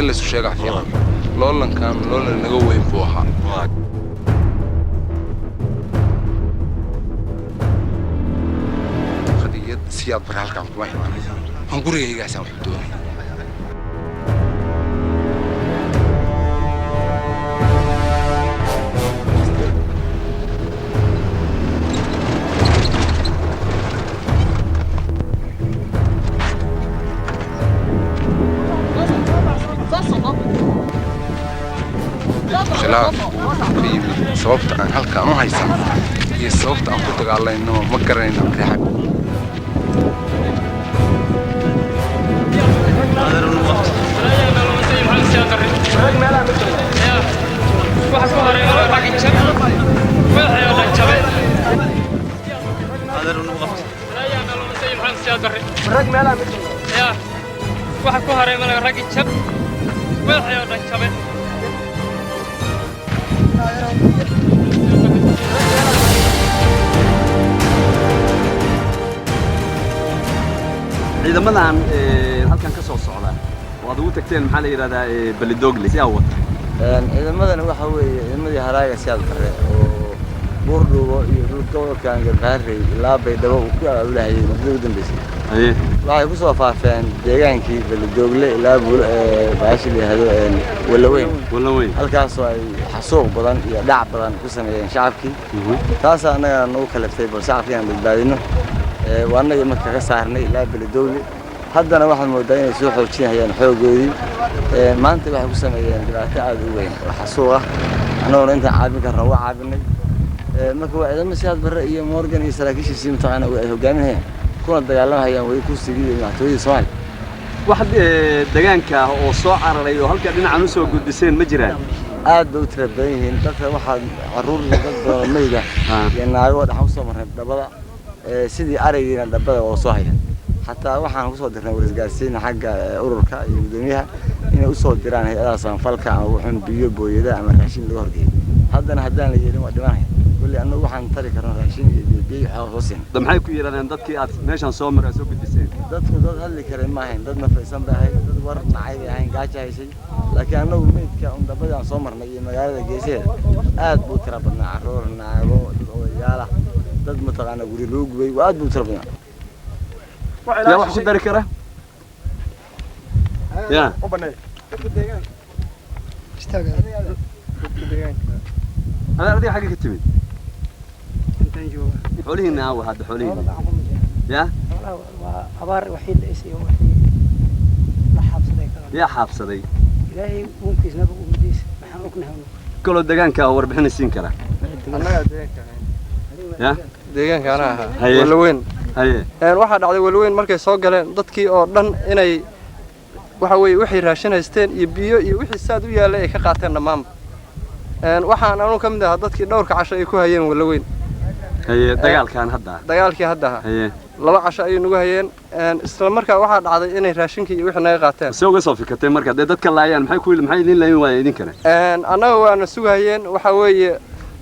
اللي سوشيغا فيها لولن كان لولن نقوين بوها خديت سياد برالك عبد الله هنقولي إيه قاسم حدود خلاف في صوبت عن هالك ما هيسم هي صوبت عن كنت قال الله إنه ما قررنا في حاجة هذا الوقت إذا ماذا هل كان كسر الصعداء وضوء تكتين محل إلى بلدوغلي سياوة إذا ماذا هو حوي إذا هراي سياد برا وبردو يقول كان جبهري لا بيدوا ولا هي مفروض بس أيه لا يبصوا فافين ديجان كي بلدوغلي لا باش اللي هذا ولا وين هل كان صاي حسوق بدن دع بدن كسمين شعبكي تاس أنا نو خلفتي بس عارفين بالبادينه وأنا يوم كسرني لا بلدوغلي هذا أنا واحد مودين يسوق وشين هي نحوجي ما أنت واحد كسمين دلوقتي عاد وين حسوقه أنا ورنت عابك الرواع عابني ما هو إذا مسياد برا مورجان يسرقيش يسيم طبعا وجامعه كون الدجالة هي ويكون سجيد محتوي سؤال واحد دجان كه صاع على هل كان عنوس وجودسين مجرى عاد وتربيين ترى واحد عرور ضد ميجا يعني عود حوصة مرة دبلا سيدي أرينا دبلا وصاحية حتى واحد حوصة درنا ورزقاسين حق أوركا يقدميها إنه وصل دران هي أصلا فلكا وحن بيجيبوا يدا عمل عشان لورجي هذا هدان اللي يجينا ودمانه كل أنه واحد طريق عشان بيجي حوصين ده محي كوير أنا ضد كي ماشان صامر أسوق الدسين ضد اللي كريم معين ضد نفسهم بهاي ضد ورد معي عين قاعد شيء لكن أنا وميت كأن دبلا صامر نجي مجال الجيسير آد بوتربنا عرورنا وياله ضد متقنا قولي لوج وآد بوتربنا يا واحد شو ذلك كره يا أنا أريد حاجة كتبت حولين ناوي هذا حولين يا عبار وحيد إيسي لا حابس ذيك يا حابس ذي إلهي ممكن نبغى وديس محمكنا هم كل الدجان كهور بحنا السين كره يا deegaanka anaha walweyn waxa dhacday walweyn markay soo galeen dadkii oo dhan inay waxa weey wixii raashin haysteen iyo biyo iyo wixii saad u yaalay ay ka qaateen dhamaan waxaan aanu kamid ah dadkii dhowrka casho ay ku hayeen walweyn dagaalkii hadda laba casho ay nagu hayeen isla markaa waxa dhacday inay raashinkii iyo wixii naga qaateen soo gasoo fikatay marka dadka laayaan maxay idin laayeen waa idin kale anaga waana sugayeen waxa weey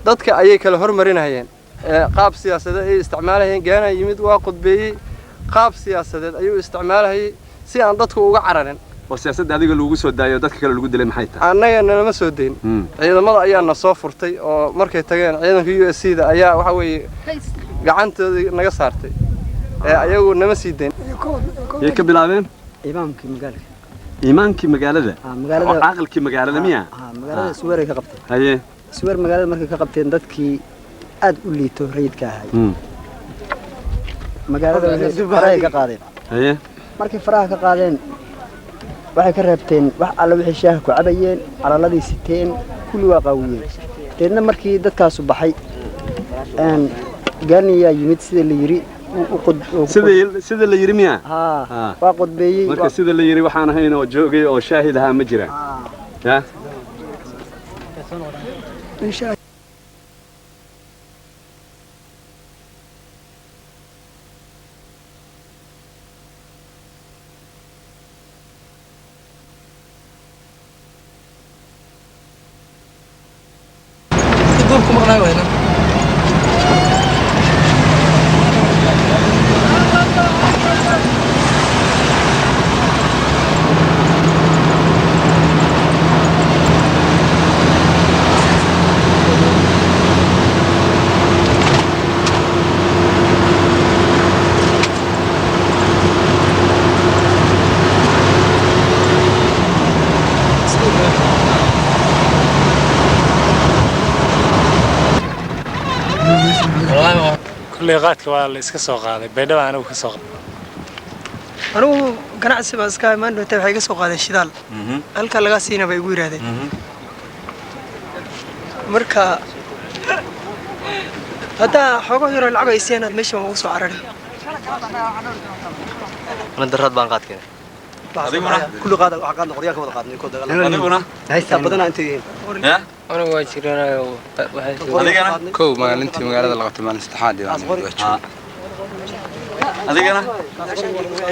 dadka ayay kala hormarinayeen qaab siyaasadeed ay isticmaalayeen gaana yimid waa qodbeeyay qaab siyaasadeed ayuu isticmaalayay si aan dadku uga cararin oo siyaasadda adiga lagu soo daayo dadka kale lagu dilay maxay tahay annaga nalama soo deyn ciidamada ayaa na soo furtay oo markay tageen ciidanka USC-da ayaa waxa weeye gacantooda naga saartay ayagu nama sii deyn ee ka bilaabeen imaamkii magaalada magaalada aqalkii magaalada miya magaalada suweer ka qabtay haye suweer magaalada markay ka qabteen dadkii aad u liito rayidka ahay magaalada waxay ka qaadeen haye markay faraha ka qaadeen waxay ka reebteen wax alla wixii shaah ku cabayeen calaladii siteen kulli waa qaawiyeen deedna markii dadkaas u baxay gaaniya yimid sida la yiri sida la yiri miya waa qodbeeyay marka sida la yiri waxaan ahayn oo joogay oo shaahid ahaa ma jira ya insha دوركم مغنى وين كل قاتك ولا إسكسوق هذا بينما أنا وكسوق أنا قناع سباز كا ما إنه تبع كسوق هذا الشدال هل كان لقى سينا بيقول هذا مركا هذا حقوق يرى العب يسينا مش ما وصل عرري أنا درت بانقات كده كل قاعد وعقاد نقريا كم قاعد نقول ده هاي بدنا أنت ها أنا واجد أنا كو ما أنت مقالة لغة ما نستحاد يعني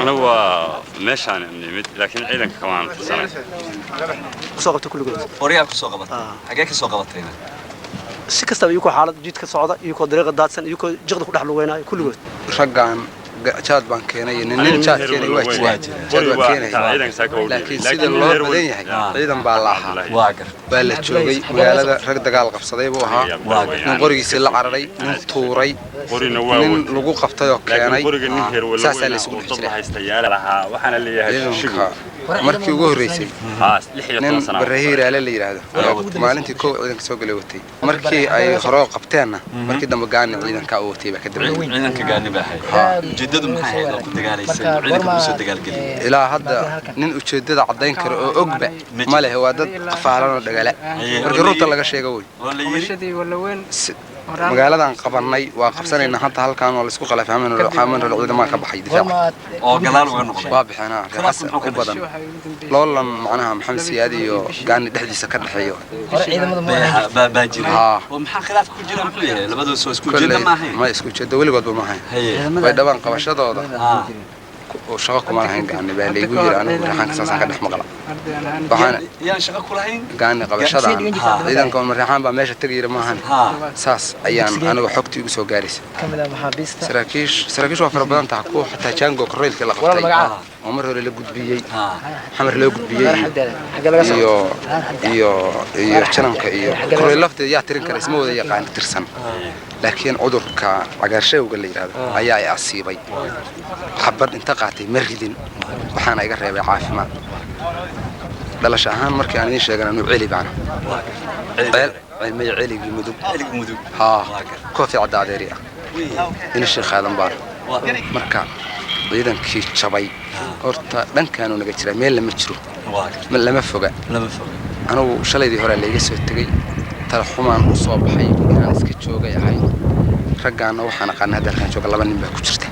أنا هو ماشي أنا لكن عيدك كمان في السنة سوقت كل جزء وريها كسوقبت حاجة كسوقبت هنا si kastaba iyuu xaalad jid ka socda iyuu dariiqa daadsan iyuu jiqda ku dhaxluweynaa kulligood raggan jaad baan keenay nin jaad keenay waa jiraa laakiin sida loo badan yahay ciidan baa la ahaa baa la joogay magaalada rag dagaal qabsaday buu ahaa nin qorigiisii la cararay nin tuuray nin lagu qabtay oo keenay saasaa la isugu dhex jiray markii ugu horeysay nin barahiiraale la yiraahdo maalintii koow ciidanka soo galay watay markii ay hore qabteenna markii dambe gaani ciidanka uu watay baa ka dambeeyay ciidanka gaani baa hay ujeedadu maxay ahayd ku dagaalaysay ciidanka ku soo dagaalgeliyay ilaa hadda nin ujeedada cadeyn karo oo ogba ma leh waa dad qafaalan oo dagaala markii runta laga sheego way magaaladan qabanay waa qabsanayna hadda halkaan oo la isku qalafahmaan oo ciidamada ka baxay difaac oo galaal uga noqday waa bixinaa raas ku badan loolan macnaha maxamed siyaadi iyo gaani dhexdiisa ka dhaxeeyo baa jira oo maxaa khilaaf ku jira muxuu yahay labadoo soo isku jeeda ma ahayn ma isku jeeda weligood ma ahayn way dhawaan qabashadooda oo shaqo kuma lahayn gaani baa leeyahay yiri anigu raxan saasan ka dhex maqla waxaan yaan shaqo ku lahayn gaani qabashada ciidanka marxaan baa meesha tagay ma ahan saas ayaan anigu xogtii ugu soo gaarisay saraakiish waa fara badan tahay ku xataa jango koreelka la qabtay oo mar hore la gudbiyay xamar loo gudbiyay iyo jananka iyo koreel lafteeda yaa tirin kara isma wada yaqaan tirsan laakiin cudurka cagaarshowga la yiraahdo ayaa ay asiibay xabad inta qaatay maridin waxaana iga reebay caafimaad dhalasho ahaan markii aan idin sheegana inuu celi baan cilmiga celigii mudug koofi cadda adeeri ah in sheekh aadan baar marka ciidankii jabay horta dhankaanu naga jira meel lama jiro lama foga anigu shalaydii hore la iga soo tagay talaxumaan u soo baxay inaan iska joogay ahay raggaana waxaan aqaan hadda halkaan jooga laba nin baa ku jirta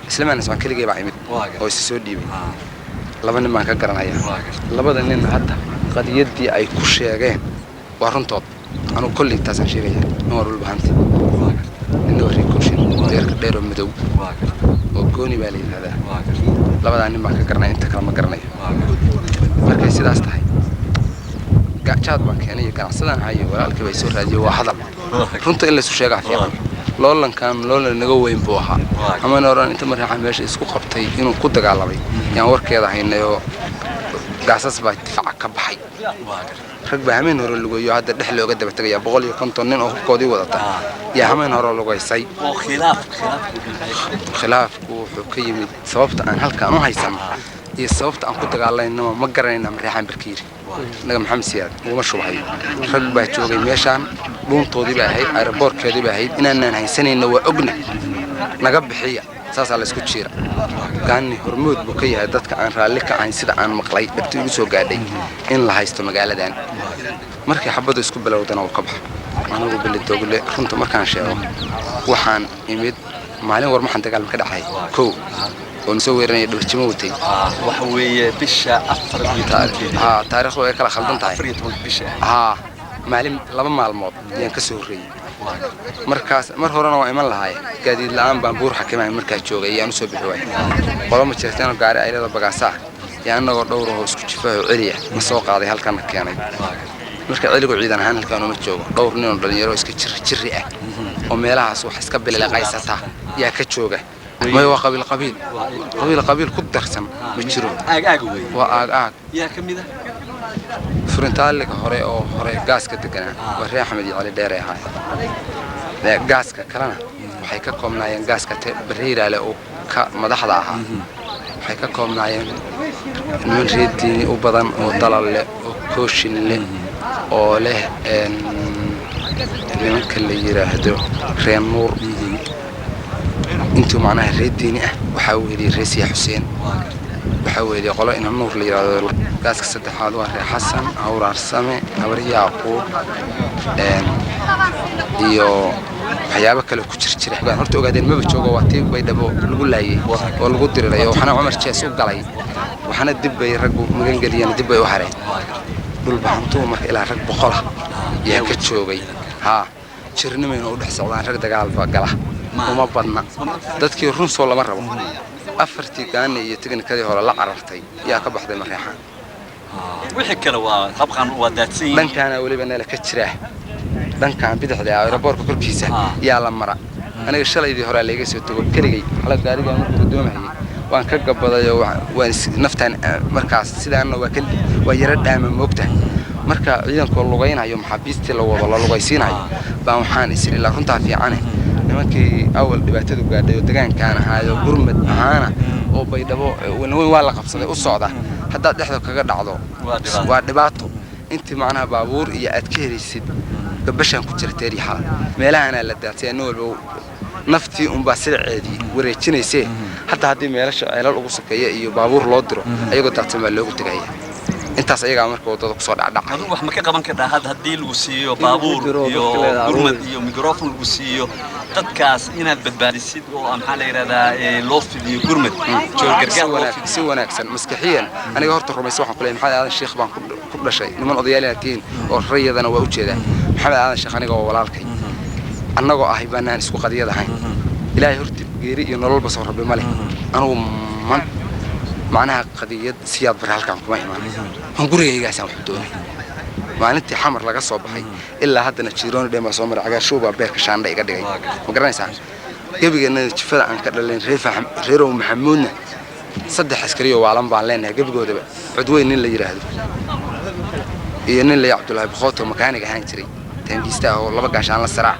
isla maanas waan keligay baa imid oo is soo dhiibay laba nin baan ka garanayaa labada nin hadda qadiyadii ay ku sheegeen waa runtood anu kulli taasaan sheegaya nin war walba hanti nin warii kushin deerka dheer oo madow oo gooni baa la yidhahdaa labadaa nin baan ka garanaya inta kale ma garanayo markay sidaas tahay jaad baan keenay ganacsadan hayo walaalkii bay soo raadiyay waa hadal runta in la isu sheegaa fiican loolankan loolan naga weyn buu ahaa ama nooran inta marxan meesha isku qabtay inuu ku dagaalamay yaan warkeeda haynayo gaasas baa difaac ka baxay rag baa hameen hore lugayo hadda dhex looga daba tagaya 150 nin oo hubkoodii wadata yaa hameen hore lugaysay oo khilaafku wuxuu ka yimid sababta aan halkaan u haysan iyo sababta aan ku dagaalayno ma garanayna marxan barkiiri naga maxamed siyaad uma shubahay rag baa joogay meeshaan dhuuntoodii baa ahayd aeroboortkeedii baa ahayd inaanaan haysanayna waa ogna naga bixiya saasaa la isku jiira gaani hormood buu ka yahay dadka aan raalli ka ahayn sida aan maqlay dhagta igu soo gaadhay in la haysto magaaladan markii xabadu isku bilowdana uu ka baxo anigu bilidoogle runta markaan sheego waxaan imid maalin war maxaan dagaal ka dhacay kow oo soo weeranay dhawjimo watay waxa weeye bisha 4 taariikhdu ay kala khaldan tahay 14 bisha maalin laba maalmood ayaan ka soo horeeyay markaas mar horena waa iman lahaay gaadiid la'aan baan buur xakimahay markaa joogay ayaan u soo bixi waayay qolo ma jirtaan gaari ay leedahay bagaasa yaa anagoo dhowr oo isku jifaayo celiya ma soo qaaday halkan keenay marka celigu ciidan ahaan halkan uma joogo dhowr nin oo dhalinyaro iska jirri ah oo meelahaas wax iska bilaqaysata yaa ka jooga ما هو قبيل كدرسن مجرو آج وين وآج يا كم ده فرنتالك هراء أو هراء جاس كتجنا وريح حمدي على داري هاي لا جاس كلنا وحيككم ناين جاس كتبرير على أو كمدح ضعها حيككم ناين من ريدين وبدن وطلال وكوشين له أو له nimanka la yiraahdo reer nuur intuu macnaha reer diini ah waxaa weeliyey reer siya xuseen waxaa weeliyey qolo ina nuur la yiraahdo gaaska saddexaad waa reer xasan awraar same habar yaaquub iyo waxyaabo kale ku jira horta ogaadeen maba joogo waa tii baydhabo lagu laayay oo lagu dirirayo waxana Cumar Jees u galay waxana dib bay rag magan galiyeen dib bay u hareen dhul bahantuu marka ilaa rag boqol yaa ka joogay ha jirnimeen oo dhex socdaan rag dagaal ba gala uma badna dadkii run soo lama rabo afartii gaan iyo tignikadii hore la carartay yaa ka baxday Mareexaan wixii kale waa habqan waa daadsiin dhankaana waliba nala ka jira dhankaan bidixda aeroboortka korkiisa yaa la mara aniga shalaydii hore la iga soo tago kaligay xalad gaariga markuu doomayay waan ka gabaday oo waan naftaan markaas sidaana waa yara dhaama moogta marka ciidanka lugaynayo maxaabiistii la wada la lugaysiinayo baan waxaan isri la runta fiican nimankii awal dhibaatadu gaadhay oo deegaankan ahaayo gurmad ahaana oo baydhabo weyn waa la qabsaday u socda hadda dhexda kaga dhacdo waa dhibaato intii macnaha baabuur iyo aad ka helaysid gabashan ku jirtay riixa meelaha la daatay noolba naftii baa sirceedii wareejinaysay hatta hadii meelasha ceelal ugu sakeeya iyo baabuur loo diro ayagoo daatay loogu tagaya intaas ayaga marka wadada ku soo dhacdhacay wax ma ka qaban kartaa hadii lagu siiyo baabuur iyo gurmad iyo mikrofon lagu siiyo dadkaas inaad badbaadisid oo maxaa la yiraahdaa loo fidiyo gurmad joog gargaar si wanaagsan maskaxiyan aniga horta rumayso waxaan ku leeyahay maxamed aadan sheekh baan ku dhashay niman odayaalatiin oo rayadana waa u jeedaa maxamed aadan sheekh aniga oo walaalkay annagoo ahay baanaan isku qadiyadahay ilaahay horti geeri iyo nolol basoo rabbi male anigu macnaha qadiyad siyaad bar halkan kuma imaan aan gurigaygaasaan wax doonay maalintii xamar laga soo baxay ilaa haddana jiroon dheema soo maray cagaashuuba beerka shaandha iga dhigay ma garanaysaa gabigeena jifada aan ka dhaleen reero maxamuudna saddex askari oo waalan baan leenahay gabigoodaba cudweyn nin la yiraahdo iyo nin la Cabdullaahi Bukhoto makaaniga ahaan jiray tangiista oo laba gaashaan la saraac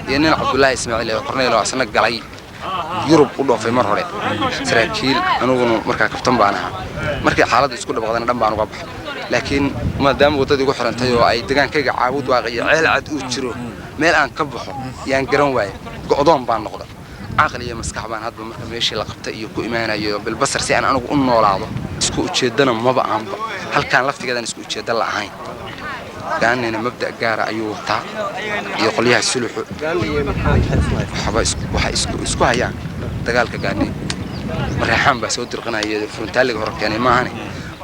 iyo nin Cabdullaahi Ismaaciil oo qorneyl oo asna galay Yurub u dhoofay mar hore saraakiil anuguna markaa kaftan baan ahaa markii xaaladdu isku dhabaqdana dhan baan uga baxay laakiin maadaama wadadii ugu xirantay oo ay degaankayga caawud waaqiyo ceel cad uu jiro meel aan ka baxo yaan garan waayay go'doon baan noqday aqal iyo maskax baan hadba marka meeshii la qabtay iyo ku imaanayo bil basar si aan anigu u noolaado isku ujeedana maba aanba halkaan laftigeedan isku ujeeda la ahayn gaanina mabda gaara ayuu wataa iyo qolyaha suluxu waxa isku hayaan dagaalka gaani Mareexaan baa soo dirqanayay frontaaliga hore keenay maahane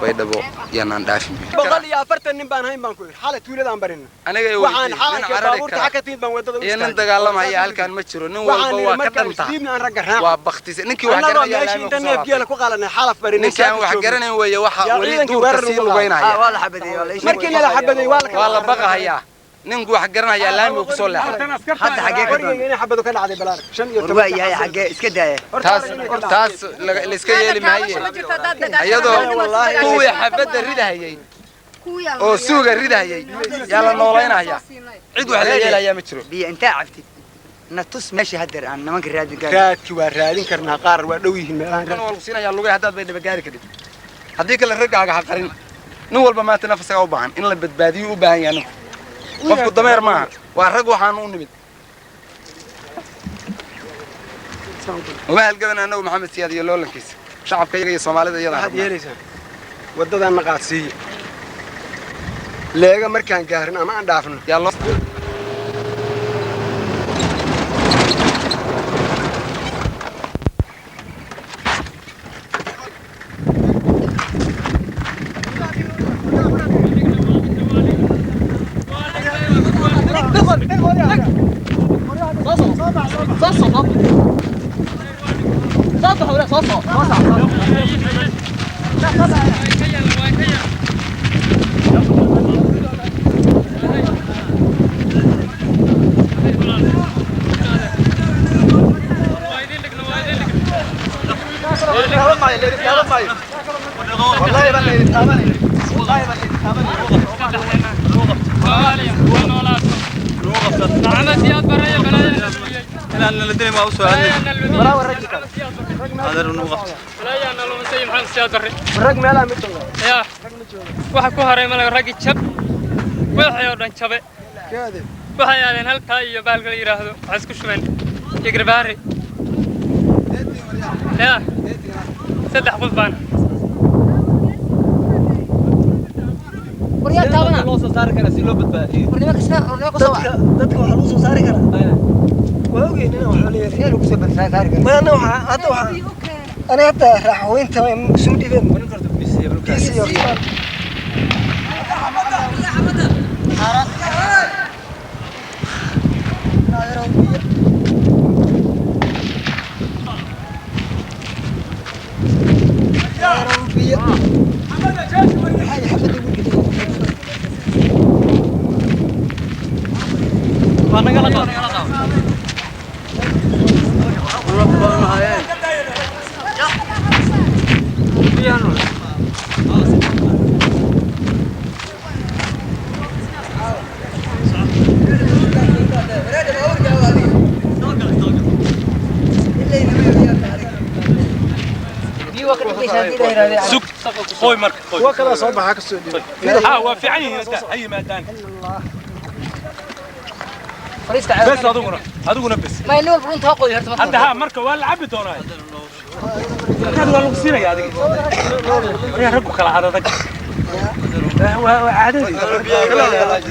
baydhabo yanaan dhaafin boqol iyo 40 nin baan hayn baan ku yiri xalad tuuladaan barin aniga waxaan xalalka baabuurta xakatiin baan wadada u istaagay in dagaalamaya halkaan ma jiro nin walba waa ka dhantaa waa baqtis ninkii wax garanaya inta neef geela ku qalanay xalaf barin ninkaan wax garanay weeye waxa wali duurka sii lugaynaya waa la xabadeeyay markii la xabadeeyay waa la baqahayaa ninku wax garanaya laami ku soo leexday hadda xagee ka doon inay xabado ka dhacday balaar 15 waa yahay xagee iska daaya taas la iska yeeli maaye ayadoo kuwii xabada ridahayay oo suuga ridahayay yaa la nooleynaya cid wax la yeelaya ma jiro biyo inta cabti natus meesha hadar aan nimanka raadki waa raadin karnaa qaar waa dhow yihiin meelahan kan wal siinaya lugay hadaad bay dhaba gaari kadib hadii kale ragaaga ha qarin nin walba maanta nafsiga u baahan in la badbaadiyo u baahan yahay qofku dameer ma waa rag waxaan u nimid وهالجبنا أنا ومحمد سياد يلولن كيس شعب كيجي الصومالي ده يلا هذا يليس وددا النقاصي لقى مركان قاهرنا ما عندافن يلا rag meelaha mid waxa ku haray malaga rag jab wixii oo dhan jabe waxay aadeen halkaa iyo baalka la yiraahdo waxay isku shubeen Garbaare ya saddex qof baan وريات تابنا لو soo saari kara si loo badbaadiyo dadka waxa loo soo saari kara waa ogeynina waxa leeyahay lagu soo badbaadi kara ma ana waxa hadda waxa ana hadda raaxweynta soo dhibeen warin karto bisi خوي مرك خوي وكذا صباح كسو ها هو في عيني اي مادان بس هذونا بس ما ينول برونت هاقو يرتبط هذا ها مركه ولا عبي دوناي هذا ولا قصيره يا ادق يا رجل كلا عادك هو عادي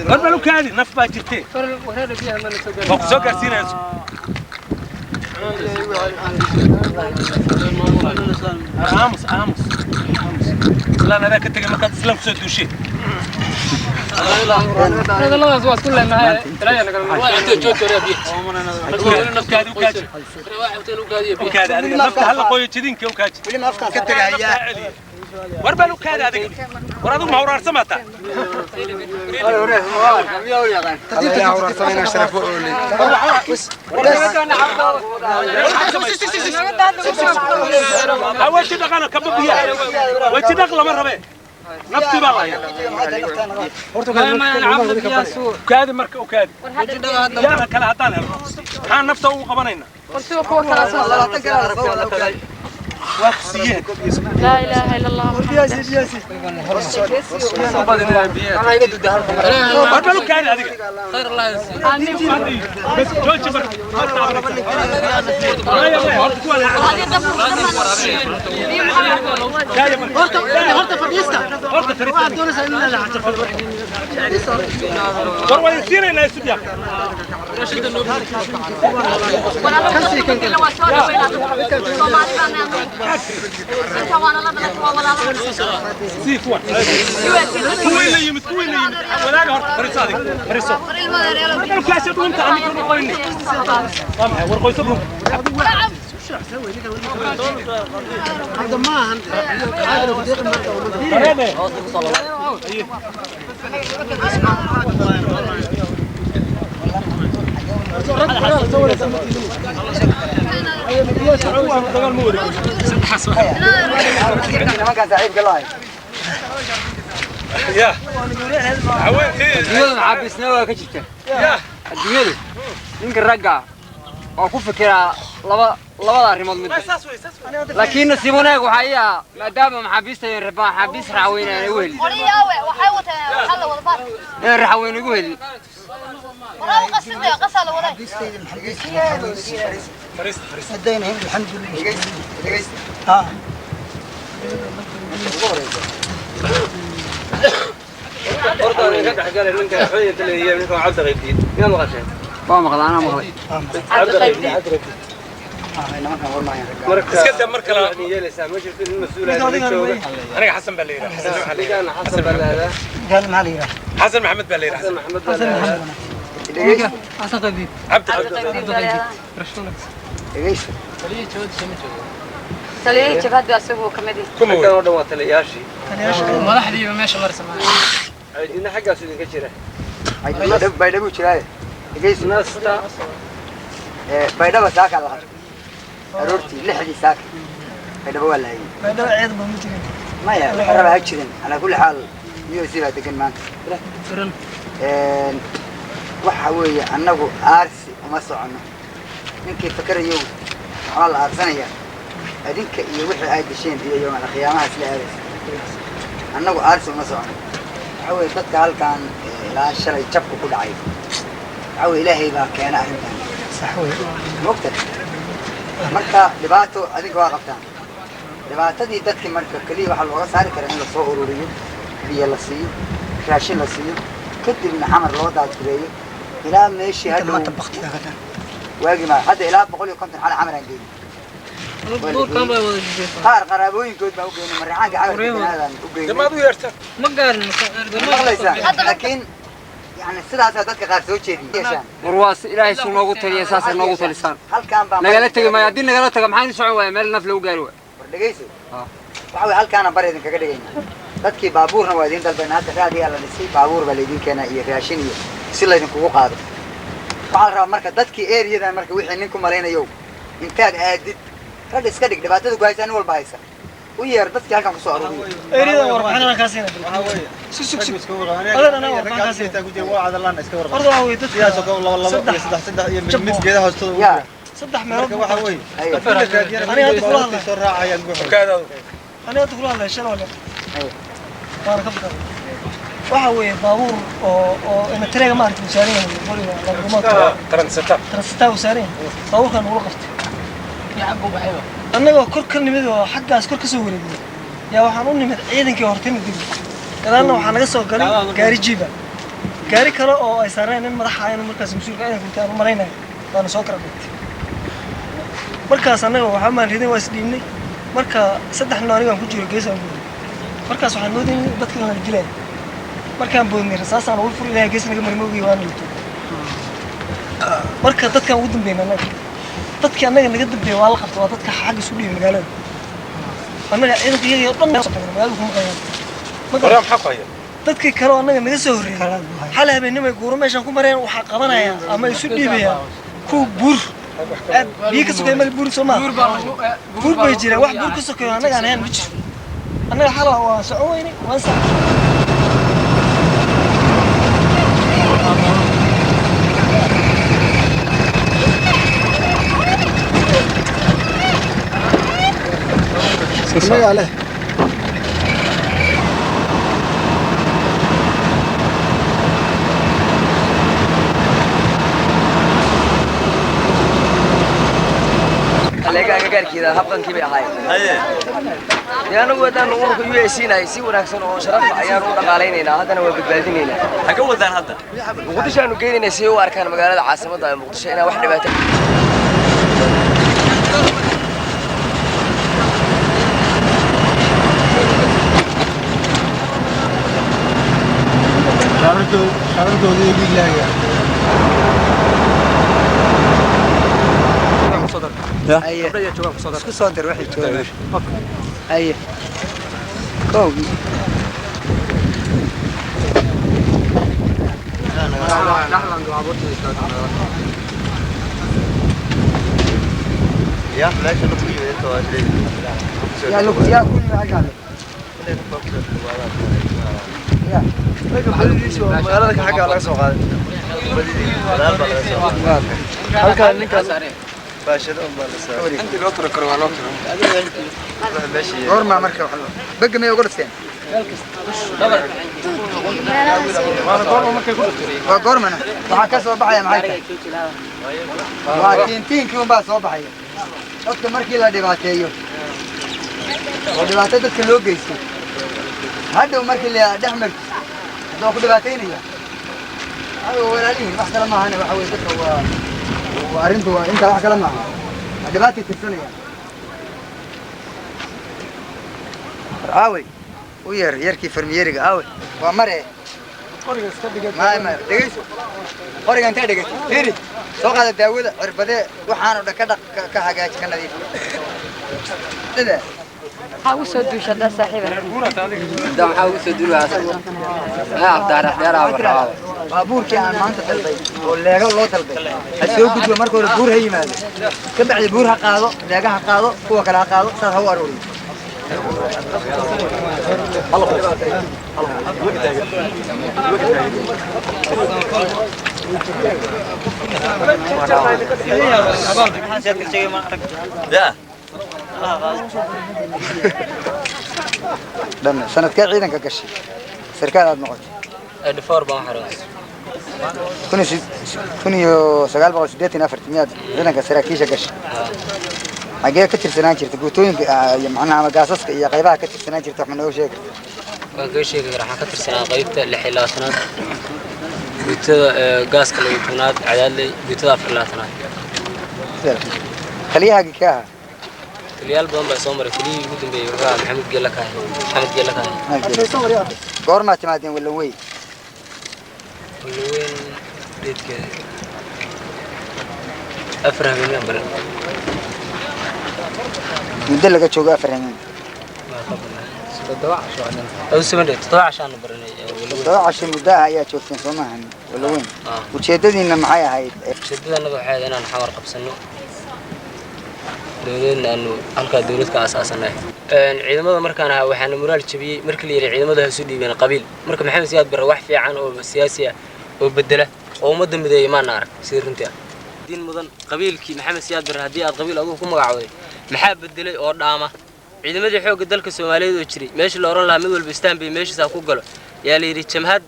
قبل لو كادي نف با جرتي وهذا بيها ما نسوق سو غارسينا امس لا انا ذاك تجي مكان تسلم في دوشي هذا الله زواج كله معاه ترى انا قال جوج يا بيت نفكادي وكاجي وكاجي انا نفك هلا قوي جدينك وكاجي ولما افكار كتغيا وربا لو كاد ادق ورادو ما ورار سماتا يا ورا سمينا شرف اولي اول شيء دقنا كببيا وجه دق لما ربه نفتي بالله ما نعبد يا سوق كاد مرك وكاد يا كلا هدان ها نفته و قبنينا ورسو كو كلا سو واخسيه لا اله الا الله محمد وربا كان هذيك خير الله يسلمك بس جوج بر horta fadhiista waxaad doonaysaa in la وروا يصير لا يسبيا كوين يمت ولا هرت فريصادك فريصو انا كاسه دونت عندي قويني طبعا ورقوا يصبروا هذا ما هذا لو بديق يا عوين عبسنا ولا كجبته يا الدنيا يمكن رجع وأكون فكرة لبض الرماد مدة لكن نسيبونه وحيا ما دام محابيسته الربا حابيس رعوين يقول رعوين يقول والله قصده قصه ولا فريست هدينا الحمد لله ها برضه انا قاعد قال انك حويه اللي هي منكم عبد غيبين يا مغشى ما مغلى انا مغلى عبد غيبين مركز قدم مركز يعني جالس ما شفت المسؤول انا حسن بليره حسن بليره قال ما عليه حسن محمد بليره حسن محمد بليره حسن غيبي عبد غيبي ايش تلي جبهد اسبوع كمدي كم كانوا دوات لياشي مدحدي ماشي مرسم عيدنا حقا سيدين كجيره بايدبو جراي ايش ناستا بايدبا ساكا لا أرورتي لحدي ساك هذا هو اللي هذا عيد بمتين ما يا حرب هكذا على كل حال يوسف هذا كان معك فرن وحوي أنه عارس وما صعنا يمكن فكر يوم والله عارسنا هذيك يروح عيد الشين في يوم القيامة أصل عارس أنه عارس وما صعنا حوي تتكال كان لا شري يشبك كل عيب عو إلهي ما كان أهل صحوي وقتها مركا لباتو أذيك واقفتان لباتو دي دتك مركا كلي وحل وقت صار كرهن لصوغ أوروريو بيا لسيو كاشين لسيو كتب من حمر لوضع كريه إلى ماشي هذا ما طبختي هذا واجي ما حد إلى بقول لكم على حمر عندي الدور كم بيوضع قار قرابوين كود بوجين مريحان قاعد هذا ما دو يرتب ما قال لكن يعني السلعة هذاك قار سوتشي ورواس إلهي سو نوغو تلي أساسا نوغو تلسان هل كان بقى نقلت تجي ما يدين نقلت تجي محين سعوا مال نفلو قالوا دقيسو وحوي هل كان بريد كذا دقينا dadkii baabuurna waa idin dalbanaad raadiga la dhisay baabuur baa idin keenay iyo raashin iyo si la idin kugu qaado waxa la rabaa marka dadkii area marka wixii ninku mareynayo intaad aadid rad iska dhig dhibaatada ku haysan walba haysan u yeer dadkii halkan ku soo aruuriyo area warbixinana ka siinay waxa weeye sug adana warbixin ka siinay ku jira waa cadalana iska warbixin ordo waa weey dadka siyaasad oo laba saddex iyo mid geedaha hoostooda saddex meelood waxa weeye aniga hadda kula hadlay soo raacayaan aniga hadda kula hadlay shan wala وانا كفر waxa weeye baabuur oo ina tareega ma arkin saareen qoriga la rumaad transita u saareen baabuurkan uu qaftay yaabo baxayba annaga kor ka nimid oo xaggaas kor ka soo wareegay yaa waxaan u nimid ciidankii hortayna dib gadaana waxaa naga soo galay gaari jiiba gaari kale oo ay saareen in madaxa ayna markaas masuulka ay ku taano mareynay baan soo kala dhigtay markaas annaga waxa maan ridin waa isdhiinay marka saddex noori aan ku jiro geesan markaas waxaan moodin dadka la dilay markaan boodnay rasaasaan ugu fur ilaahay geesnaga marmoogay waan dhigto marka dadkan ugu dambeeyay anaga dadkii anaga naga dambeeyay waa la qabtay waa dadka xaq isu dhigay magaalada anaga ciidanka iyaga oo dhan magaalada kuma qayaan waraam xaq haya dadkii kale oo anaga naga soo horreeyay xal habeenimo ay guuro meeshan ku mareen waxa qabanaya ama isu dhiibaya ku buur aad biyo ka sokay meel buur Soomaa buur bay jireen wax buur ka sokay anaga aan ma jiro أنا حلا وسعوني وانسى سمي عليه leega gaarkiida habqankii bay ahaayeen haye yaanu wadaan ururka UAC-na si wanaagsan oo sharaf ayaan u dhaqaaleynaa haddana waa badbaadinayna haga wadaan hadda muqdisho aanu geynayna si u arkaan magaalada caasimadda ee muqdisho inaa wax dhibaato شاركوا بالله أيه اسكو صدر واحد جواب أيه كوي يا فلاش نقول يا لو يا كل حاجة يا magaalada xagga laga soo qaaday halka ninkaas baashada baa la saaray intii loo tiro karo waa loo tiro gorma marka wax baga may uga dhasteen waa gormana waxa ka soo baxaya maxay waa tiintiinkii un baa soo baxaya dadka markii la dhibaateeyo oo dhibaato dadka loo geysto hadhow markii la dhexmar hadoo ku dhibaateynaya ayuu walaalihiin wax kale maahan waxa weeye dadka waa arrintu waa inta wax kale maaha dhibaato tirsanaya aaway u yarkii farmiyeriga aaway waa mare qoriga iska dhigay ma dhigayso qoriga inta dhigay hiri soo qaada daawada cirbade waxaan oo dhaka ka hagaaj ka nadiif sida حاول سدوا شدا صاحبه دام حاول سدوا يا عبد الرحمن baabuurkii aan maanta dalbay oo leega loo dalbay ha soo gudbo marka hore buur ha yimaado ka bacdi buur ha qaado leega ha qaado kuwa kale ha qaado saar ha u arooriyo يا دم سنة كان عيدك كشي سركان هذا نقطة الفور بحر كونيو سجال بقول سديتين أفرتميات هنا كسراكيش قش حاجة كتير سناجر تقولين معنا مقاصص يا قيبها كتير سناجر تحمل أول شيء وكل شيء راح كتير سنة قيبته لحلاتنا بيت قاس كليتونات عدالي بيت أفرلاتنا خليها كيكها كليال بضم بسمر كلي يقدم بيوقع محمد قال لك محمد قال لك قرما اعتمادين ولا وين بيت كذا أفرح من يوم برا مدلك تشوف أفرهمين أو سمعت تطلع عشان برني تطلع عشان مدة هي تشوفين سماهن ولا وين وتشددني إن معايا هاي شددنا أنا بحاجة أنا نحاول قبسنه دولين أنه هلك دولتك أساسا عندما مركنا وحنا مرال شبي مركلي عندما سودي بين قبيل مرك محمد سياد بروح في عن أو سياسية أو بدله أو مدن بدي ما نعرف سير أنت دين مدن قبيل كي محمد سياد بر هدي قبيل أبوه كم قعودي محب بدله أو دامة عندما دي حوق دلك السومالي وشري ماشي لوران لا مدول بستان بماشي ساكو قلو يا لي ريتشم هاد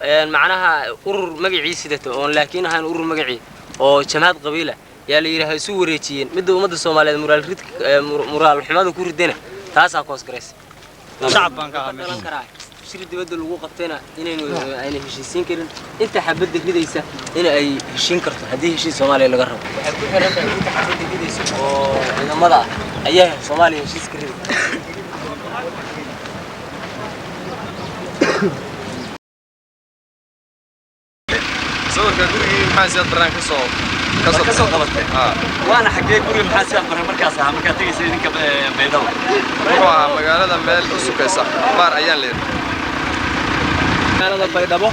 معناها أور مجعي سيدته لكن هان أور مجعي أو شمهاد قبيلة يا لي يرها سوريتين مد الصوماليين مرال ريت مرال حماد كوردنا تاسع كوس كريس شعب بانكها شري دبد لو قبتنا إنه هشيسين كرين أنت حبيت كديسة إن أي هشين كرت هديه هشين صومالي اللي جرب حبيت أنت حبيت كديسة أو إذا مضى أيه صومالي هشيس كرين صور كقولي ما زاد بران كسو قبضتي وانا حقي قولي ما زاد بران مركز مركز تيجي سيدين بيدو waa magaalada meel u sukaysa baar ayaan leeyahay magaalada baydhabo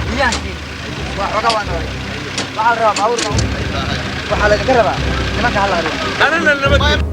waxa la rabaa nimanka hal